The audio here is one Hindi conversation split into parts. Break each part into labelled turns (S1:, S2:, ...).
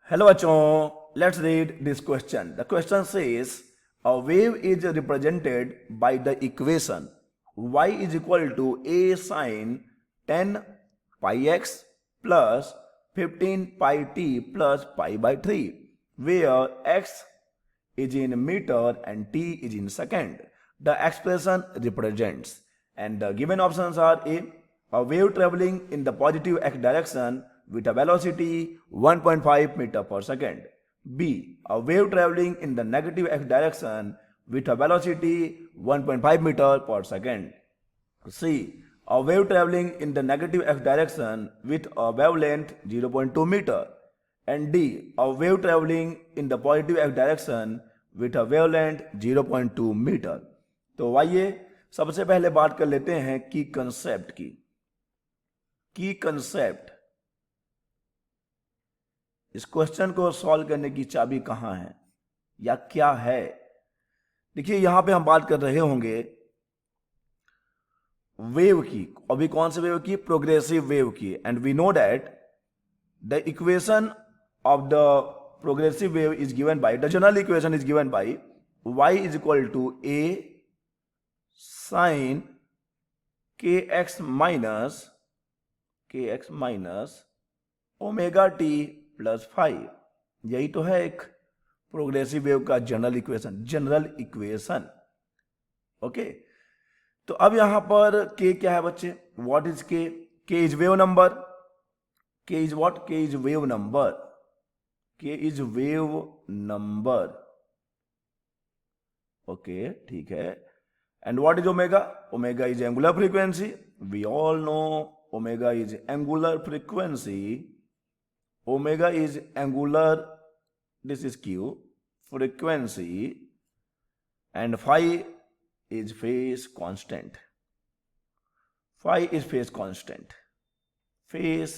S1: Hello bachon, let's read this question. The question says a wave is represented by the equation y is equal to a sine 10 pi x plus 15 pi t plus pi by 3, where x is in meter and t is in second. The expression represents, and the given options are a wave traveling in the positive x direction with a velocity 1.5 meter per second. B. A wave traveling in the negative x direction with a velocity 1.5 meter per second. C. A wave traveling in the negative x direction with a wavelength 0.2 meter. And D. A wave traveling in the positive x direction with a wavelength 0.2 metre. तो आइए सबसे पहले बात कर लेते हैं की कंसेप्ट की. की कंसेप्ट, इस क्वेश्चन को सॉल्व करने की चाबी कहां है या क्या है. देखिए यहां पे हम बात कर रहे होंगे वेव की. अभी कौन से वेव की? प्रोग्रेसिव वेव की. And we know that the equation of the progressive wave is given by, the general equation is given by y is equal to a sine kx minus omega t plus 5. यही तो है एक प्रोग्रेसिव वेव का जनरल इक्वेशन. ओके, तो अब यहां पर k क्या है बच्चे? What is k? k is wave number. k is what? k is wave number. k is wave number. Okay, ठीक है. And what is omega? Omega is angular frequency. We all know omega is angular frequency. Omega is angular, this is q, frequency, and phi is phase constant. Phi is phase constant. Phase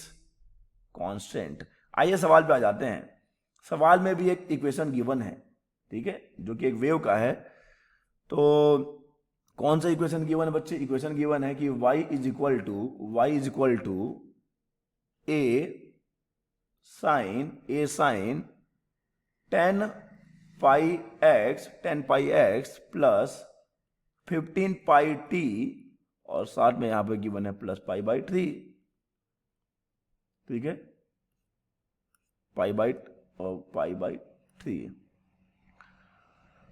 S1: constant. आइए सवाल पे आ जाते हैं. सवाल में भी एक इक्वेशन गिवन है, ठीक है, जो कि एक वेव का है. तो कौन सा इक्वेशन गिवन है बच्चे? इक्वेशन गिवन है कि y is equal to a sine 10 pi x plus 15 pi t, और साथ में यहां पे गिवन है प्लस पाई बाई 3. ठीक है, पाई बाई 3.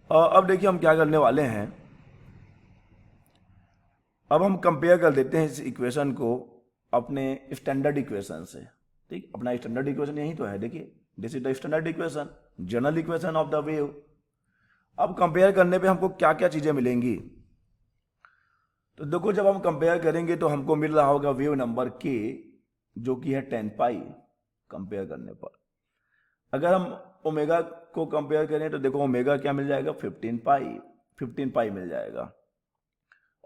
S1: अब देखिए हम क्या करने वाले हैं. अब हम कंपेयर कर देते हैं इस इक्वेशन को अपने स्टैंडर्ड इक्वेशन से. ठीक, अपना स्टैंडर्ड इक्वेशन यही तो है. देखिए, this is the standard equation, general equation of the wave. अब कंपेयर करने पे हमको क्या क्या चीजें मिलेंगी? तो देखो, जब हम कंपेयर करेंगे तो हमको मिल रहा होगा वेव नंबर k, जो कि है 10 पाई. कंपेयर करने पर अगर हम ओमेगा को कंपेयर करें तो देखो ओमेगा क्या मिल जाएगा? 15 पाई मिल जाएगा.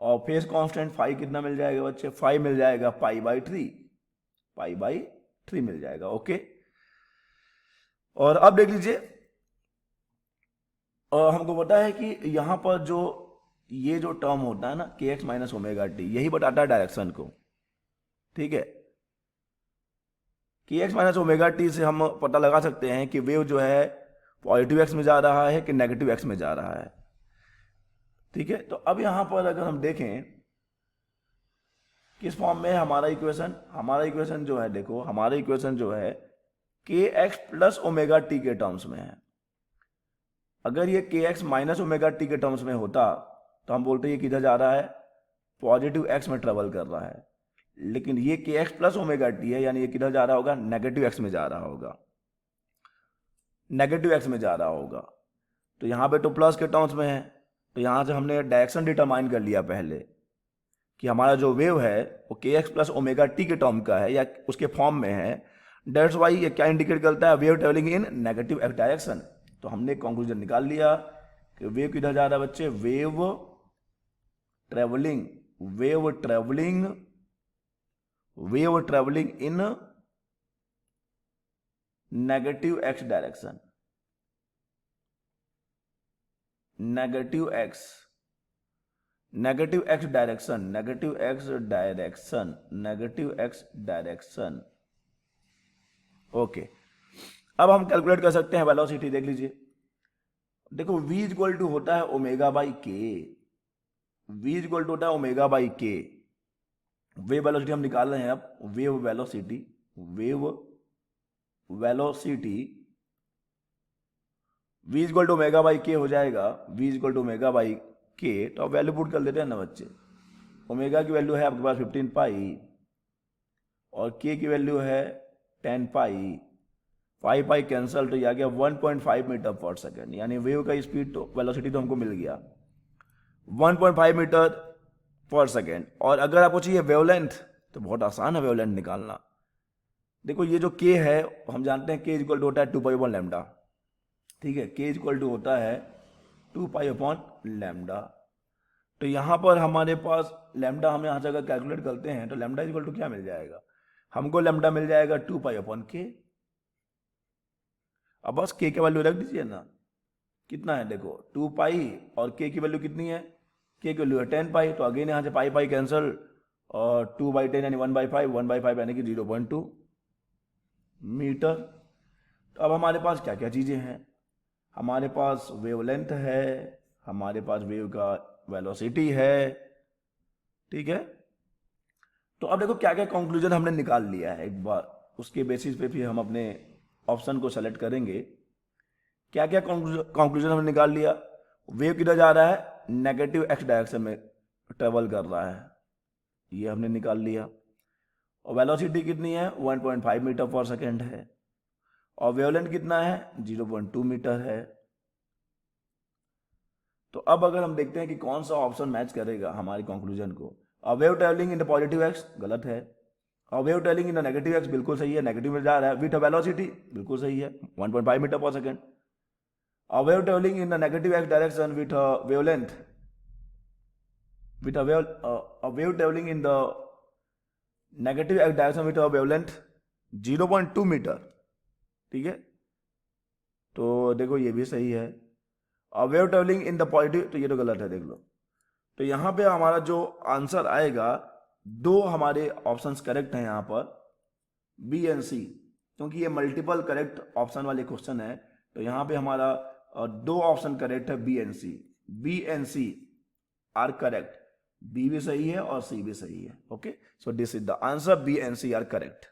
S1: और फेज कांस्टेंट फाई कितना मिल जाएगा बच्चे? 5 मिल जाएगा. पाई बाई 3 मिल जाएगा. ओके, और अब देख लीजिए, हमको पता है कि यहां पर जो ये जो टर्म होता है ना, के एक्स माइनस ओमेगा टी, यही बताता है डायरेक्शन को. ठीक है, कि x माइनस ओमेगा टी से हम पता लगा सकते हैं कि वेव जो है पॉजिटिव x में जा रहा है कि नेगेटिव x में जा रहा है. ठीक है, तो अब यहां पर अगर हम देखें किस फॉर्म में है हमारा इक्वेशन जो है, देखो हमारा इक्वेशन जो है के एक्स प्लस ओमेगा टी के टर्म्स में है. अगर ये के एक्स माइनस ओमेगा टी के टर्म्स में होता तो हम बोलते ये किधर जा रहा है? पॉजिटिव x में ट्रेवल कर रहा है. लेकिन ये के एक्स प्लस ओमेगा टी है, यानी ये किधर जा रहा होगा? नेगेटिव एक्स में जा रहा होगा. तो यहां पे तो प्लस के टर्म्स में है, तो यहां से हमने डायरेक्शन डिटरमाइन कर लिया पहले कि हमारा जो वेव है वो के एक्स प्लस ओमेगा टी के टर्म का है या उसके फॉर्म में है. दैट्स वाई ये क्या इंडिकेट करता है? Wave travelling in negative x direction. तो हमने कंक्लूजन निकाल लिया कि वेव किधर जा रहा है बच्चे? Wave travelling in negative x direction. Negative x direction. Okay, अब हम कैलकुलेट कर सकते हैं वेलोसिटी, देख लीजिए। देखो v इक्वल टू होता है omega by k, v equal to होता है omega by k. Wave velocity हम निकाल रहे हैं अब, wave velocity, wave velocity v equal to omega by k हो जाएगा, v equal to omega by k. तो अब वैल्यू पुट कर देते हैं ना बच्चे। ओमेगा की वैल्यू है आपके पास 15 पाई और k की वैल्यू है 10 पाई, पाई पाई कैंसल, तो ये आ गया 1.5 मीटर पर सेकेंड, यानी वेव का स्पीड तो वेलोसिटी तो हमको मिल गया 1.5 मीटर पर सेकेंड। और अगर आपको चाहिए वेवलेंथ तो बहुत आसान है वेवलेंथ निकालना। देखो ये जो k है हम जानते हैं k इक्वल टू होता है 2 पाई अपॉन लैम्डा, ठीक है, k इक्वल टू होता है 2 पाई अपॉन लैम्डा। तो यहाँ पर हमारे पास लैम्डा, हम यहाँ से अगर कैलकुलेट करते हैं तो लैम्डा इक्वल टू क्या मिल जाएगा हमको, लैम्डा मिल जाएगा 2 पाई अपॉन के। अब बस k की वैल्यू रख दीजिए ना, कितना है देखो 2 पाई और k की वैल्यू कितनी है, k की वैल्यू है 10 पाई, तो अगेन यहाँ से पाई पाई कैंसल और 2/10 यानी 1/5, 1/5 यानी कि 0.2 मीटर। तो अब हमारे पास क्या क्या चीज़ें हैं, हमारे पास वेवलेंथ है, हमारे पास वेव का वेलोसिटी है, ठीक है। तो अब देखो क्या क्या कंक्लूजन हमने निकाल लिया है, एक बार उसके बेसिस पे फिर हम अपने ऑप्शन को सेलेक्ट करेंगे। क्या क्या कंक्लूजन हमने निकाल लिया, वेव किधर जा रहा है, नेगेटिव एक्स डायरेक्शन में ट्रेवल कर रहा है, ये हमने निकाल लिया। और वेलोसिटी कितनी है 1.5 मीटर पर सेकेंड है, और वेवलेंथ कितना है 0.2 मीटर है। तो अब अगर हम देखते हैं कि कौन सा ऑप्शन मैच करेगा हमारी कंक्लूजन को, a wave travelling in the positive x गलत है, a wave travelling in the negative x बिल्कुल सही है, नेगेटिव में जा रहा है, विथ वेलोसिटी बिल्कुल सही है 1.5 मीटर पर second. A wave travelling in the negative x direction with wavelength, with a wave traveling in the negative x direction with a wavelength 0.2 metre, ठीक है। तो देखो ये भी सही है, a wave traveling in the positive, तो ये तो गलत है देख लो। तो यहाँ पे हमारा जो आंसर आएगा, दो हमारे ऑप्शंस करेक्ट हैं यहाँ पर, बी एंड सी, क्योंकि ये मल्टीपल करेक्ट ऑप्शन वाले क्वेश्चन है। तो यहाँ पे हमारा दो ऑप्शन करेक्ट है, b and c, b and c are correct, b भी सही है और सी भी सही है। Okay, so this is the answer, b and c are correct.